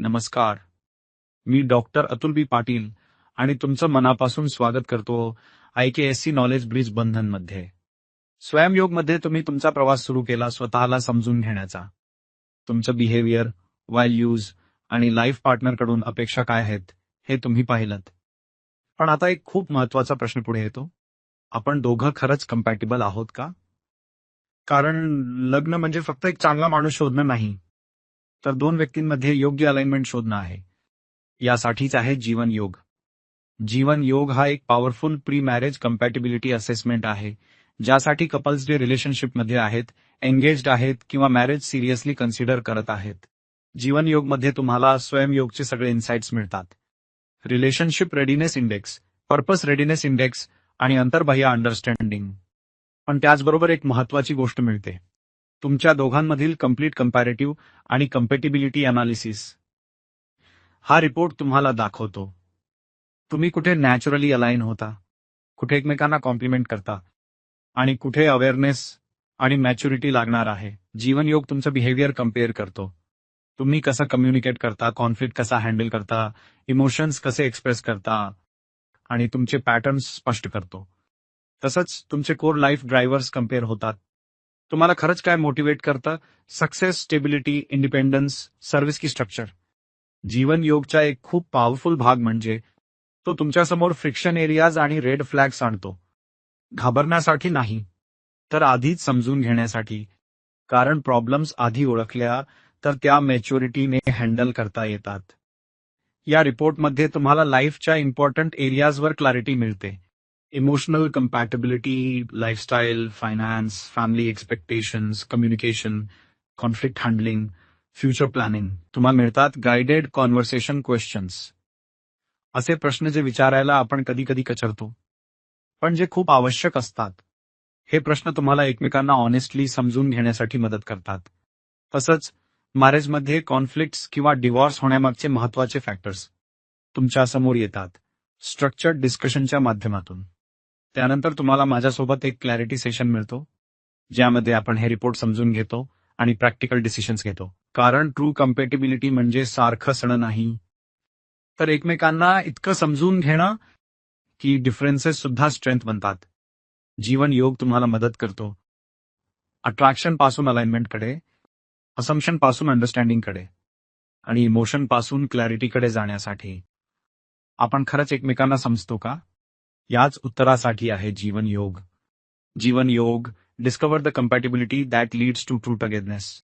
नमस्कार. मी डॉक्टर अतुल बी पाटील आणि तुमचं मनापासून स्वागत करतो IKSC नॉलेज ब्रिज बंधनमध्ये. स्वयंयोगमध्ये तुम्ही तुमचा प्रवास सुरू केला स्वतःला समजून घेण्याचा. तुमचं बिहेवियर, व्हॅल्यूज आणि लाईफ पार्टनरकडून अपेक्षा काय आहेत हे तुम्ही पाहिलंत. पण आता एक खूप महत्वाचा प्रश्न पुढे येतो. आपण दोघं खरंच कम्पॅटिबल आहोत का? कारण लग्न म्हणजे फक्त एक चांगला माणूस शोधणं नाही, तर दोन व्यक्तींमध्ये योग्य अलाइनमेंट शोधणं आहे. यासाठीच आहे जीवन योग. जीवन योग हा एक powerful pre marriage compatibility assessment आहे, ज्यासाठी कपल्स जे रिलेशनशिपमध्ये आहेत, एंगेज्ड आहेत किंवा मॅरेज सिरियसली कन्सिडर करत आहेत. जीवन योगमध्ये तुम्हाला स्वयंयोगचे सगळे इन्साइट्स मिळतात. Relationship readiness index, purpose readiness index आणि अंतर्बाह्य अंडरस्टँडिंग. पण त्याचबरोबर एक महत्वाची गोष्ट मिळते. तुमच्या दोघांमधील कम्प्लीट कंपॅरेटिव्ह आणि कम्पॅटिबिलिटी अनालिसिस. हा रिपोर्ट तुम्हाला दाखवतो तुम्ही कुठे नॅचरली अलाइन होता, कुठे एकमेकांना कॉम्प्लिमेंट करता आणि कुठे अवेअरनेस आणि मॅच्युरिटी लागणार आहे. जीवन योग तुमचं बिहेवियर कम्पेअर करतो. तुम्ही कसं कम्युनिकेट करता, कॉन्फ्लिक्ट कसा हँडल करता, इमोशन्स कसे एक्सप्रेस करता आणि तुमचे पॅटर्न्स स्पष्ट करतो. तसंच तुमचे कोर लाईफ ड्रायव्हर्स कम्पेअर होतात. तुम्हाला खरंच काय मोटिवेट करतं? सक्सेस, स्टेबिलिटी, इंडिपेंडन्स, सर्व्हिस की स्ट्रक्चर. जीवन योगचा एक खूप पॉवरफुल भाग म्हणजे तो तुमच्यासमोर फ्रिक्शन एरियाज आणि रेड फ्लॅग्स आणतो. घाबरण्यासाठी नाही, तर आधीच समजून घेण्यासाठी. कारण प्रॉब्लेम्स आधी ओळखल्या तर त्या मॅच्युरिटीने हँडल करता येतात. या रिपोर्टमध्ये तुम्हाला लाईफच्या इम्पॉर्टंट एरियाजवर क्लॅरिटी मिळते. Emotional compatibility, lifestyle, finance, family expectations, communication, conflict handling, future planning. तुम्हाला मिळतात गाइडेड कॉन्व्हर्सेशन क्वेश्चन्स. असे प्रश्न जे विचारायला आपण कधी कधी कचरतो, पण जे खूप आवश्यक असतात. हे प्रश्न तुम्हाला एकमेकांना ऑनेस्टली समजून घेण्यासाठी मदत करतात. तसंच मॅरेजमध्ये कॉन्फ्लिक्ट्स किंवा डिव्हॉर्स होण्यामागचे महत्वाचे फॅक्टर्स तुमच्यासमोर येतात, स्ट्रक्चर्ड डिस्कशनच्या माध्यमातून. त्यानंतर तुम्हाला माझ्यासोबत एक क्लॅरिटी सेशन मिळतो, ज्यामध्ये आपण हे रिपोर्ट समजून घेतो आणि प्रॅक्टिकल डिसिशन्स घेतो. कारण ट्रू कम्पॅटिबिलिटी म्हणजे सारखं सण नाही, तर एकमेकांना इतकं समजून घेणं की डिफरन्सेस सुद्धा स्ट्रेंथ बनतात. जीवन योग तुम्हाला मदत करतो अट्रॅक्शन पासून अलाइनमेंटकडे, असम्पशन पासून अंडरस्टँडिंगकडे आणि इमोशन पासून क्लॅरिटीकडे जाण्यासाठी. आपण खरंच एकमेकांना समजतो का? याच उत्तरासाठी आहे जीवन Yog. Jeevan Yog, discover the compatibility that leads to true togetherness.